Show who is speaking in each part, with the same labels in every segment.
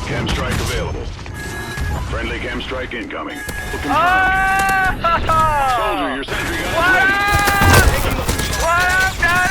Speaker 1: Chem strike available. Friendly chem strike incoming. Confirmed. Soldier, your sentry gun is ready.
Speaker 2: What up, Dennis?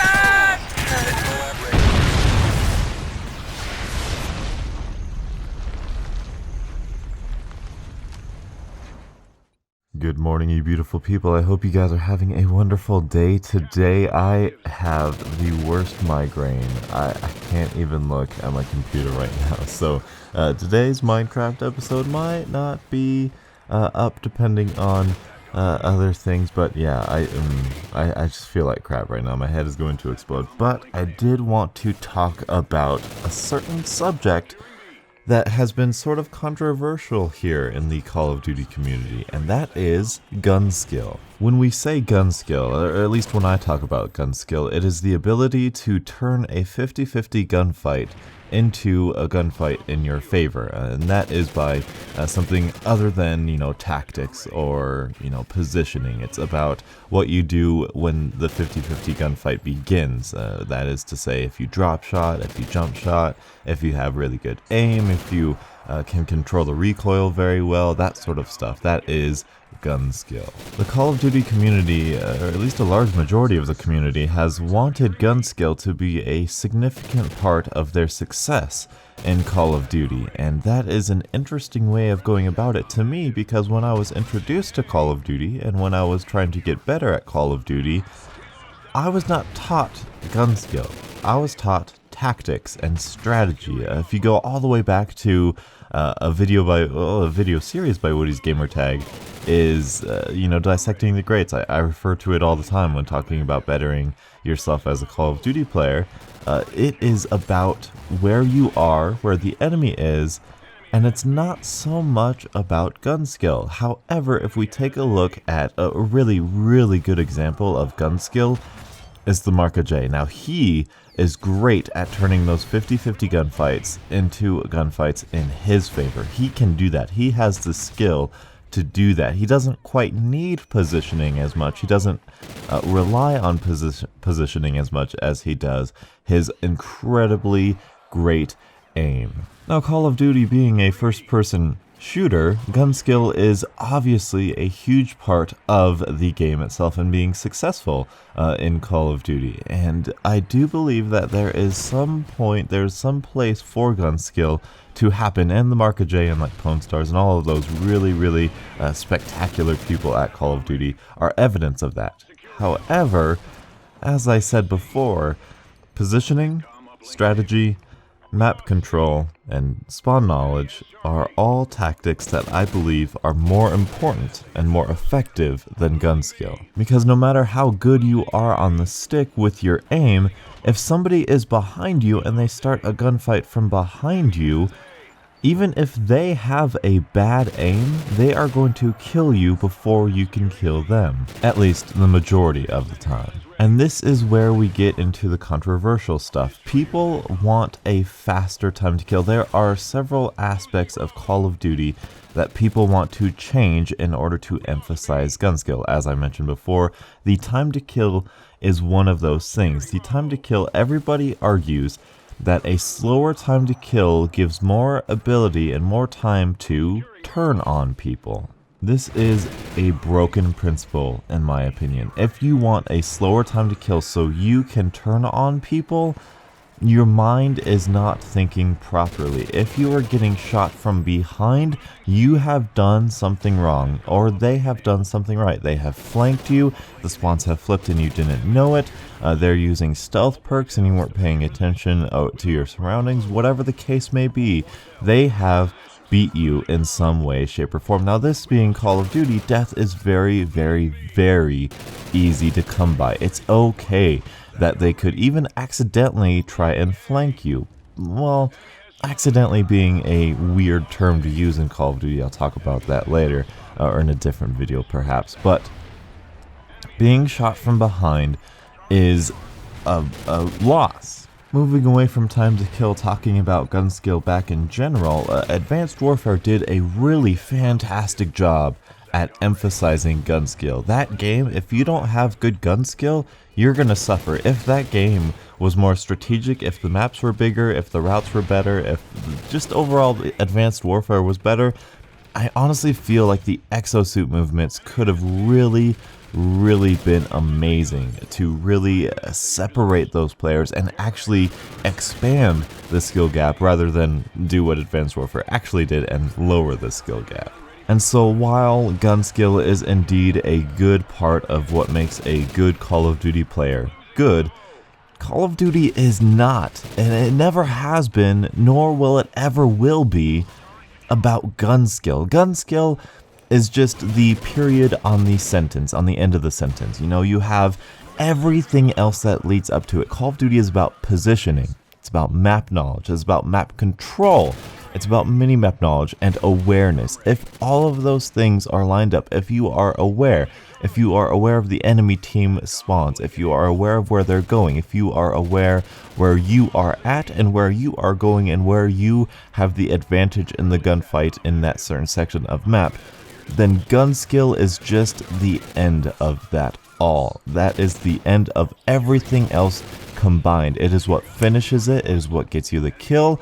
Speaker 3: Good morning, you beautiful people. I hope you guys are having a wonderful day. Today I have the worst migraine. I can't even look at my computer right now. So today's Minecraft episode might not be up depending on other things, but yeah, I just feel like crap right now. My head is going to explode. But I did want to talk about a certain subject that has been sort of controversial here in the Call of Duty community, and that is gun skill. When we say gun skill, or at least when I talk about gun skill, it is the ability to turn a 50-50 gunfight into a gunfight in your favor, and that is by something other than, tactics or, positioning. It's about what you do when the 50-50 gunfight begins. That is to say, if you drop shot, if you jump shot, if you have really good aim, if you can control the recoil very well, that sort of stuff. That is gun skill. The Call of Duty community, or at least a large majority of the community, has wanted gun skill to be a significant part of their success in Call of Duty, and that is an interesting way of going about it to me, because when I was introduced to Call of Duty and when I was trying to get better at Call of Duty, I was not taught gun skill. I was taught tactics and strategy. If you go all the way back to a video series by Woody's Gamertag is, dissecting the greats. I refer to it all the time when talking about bettering yourself as a Call of Duty player. It is about where you are, where the enemy is, and it's not so much about gun skill. However, if we take a look at a really, really good example of gun skill, is the Marka J. Now, he is great at turning those 50-50 gunfights into gunfights in his favor. He can do that. He has the skill to do that. He doesn't quite need positioning as much. He doesn't rely on positioning as much as he does his incredibly great aim. Now, Call of Duty being a first-person shooter, gun skill is obviously a huge part of the game itself and being successful in Call of Duty. And I do believe that there's some place for gun skill to happen, and the Marka J and like Pwn Stars and all of those really, really spectacular people at Call of Duty are evidence of that. However, as I said before, positioning, strategy, map control, and spawn knowledge are all tactics that I believe are more important and more effective than gun skill. Because no matter how good you are on the stick with your aim, if somebody is behind you and they start a gunfight from behind you, even if they have a bad aim, they are going to kill you before you can kill them. At least the majority of the time. And this is where we get into the controversial stuff. People want a faster time to kill. There are several aspects of Call of Duty that people want to change in order to emphasize gun skill. As I mentioned before, the time to kill is one of those things. The time to kill, everybody argues that a slower time to kill gives more ability and more time to turn on people. This is a broken principle, in my opinion. If you want a slower time to kill so you can turn on people, your mind is not thinking properly. If you are getting shot from behind, you have done something wrong, or they have done something right. They have flanked you, the spawns have flipped and you didn't know it, they're using stealth perks and you weren't paying attention to your surroundings. Whatever the case may be, they have beat you in some way, shape, or form. Now, this being Call of Duty, death is very, very, very easy to come by. It's okay that they could even accidentally try and flank you. Well, accidentally being a weird term to use in Call of Duty. I'll talk about that later, or in a different video perhaps. But being shot from behind is a loss. Moving away from time to kill, talking about gun skill back in general, Advanced Warfare did a really fantastic job at emphasizing gun skill. That game, if you don't have good gun skill, you're gonna suffer. If that game was more strategic, if the maps were bigger, if the routes were better, if just overall Advanced Warfare was better, I honestly feel like the exosuit movements could have really been amazing to really separate those players and actually expand the skill gap rather than do what Advanced Warfare actually did and lower the skill gap. And so while gun skill is indeed a good part of what makes a good Call of Duty player good, Call of Duty is not, and it never has been, nor will it ever will be, about gun skill. Gun skill is just the period on the sentence, on the end of the sentence. You know, you have everything else that leads up to it. Call of Duty is about positioning. It's about map knowledge. It's about map control. It's about minimap knowledge and awareness. If all of those things are lined up, if you are aware of the enemy team spawns, if you are aware of where they're going, if you are aware where you are at and where you are going and where you have the advantage in the gunfight in that certain section of map, then gun skill is just the end of that all. That is the end of everything else combined. It is what finishes it, it is what gets you the kill,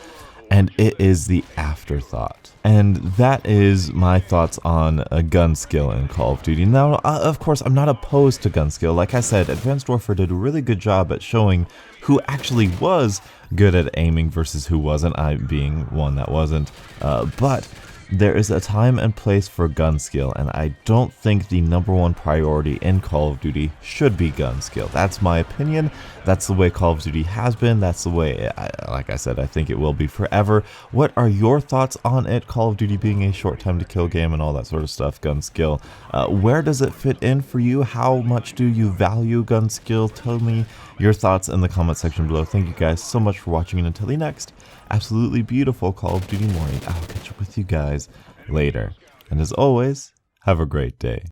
Speaker 3: and it is the afterthought. And that is my thoughts on a gun skill in Call of Duty. Now, of course, I'm not opposed to gun skill. Like I said, Advanced Warfare did a really good job at showing who actually was good at aiming versus who wasn't, I being one that wasn't. But there is a time and place for gun skill, and I don't think the #1 priority in Call of Duty should be gun skill. That's my opinion. That's the way Call of Duty has been. That's the way, like I said, I think it will be forever. What are your thoughts on it? Call of Duty being a short time to kill game and all that sort of stuff, gun skill. Where does it fit in for you? How much do you value gun skill? Tell me your thoughts in the comment section below. Thank you guys so much for watching, and until the next absolutely beautiful Call of Duty morning, I'll catch up with you guys later. And as always, have a great day.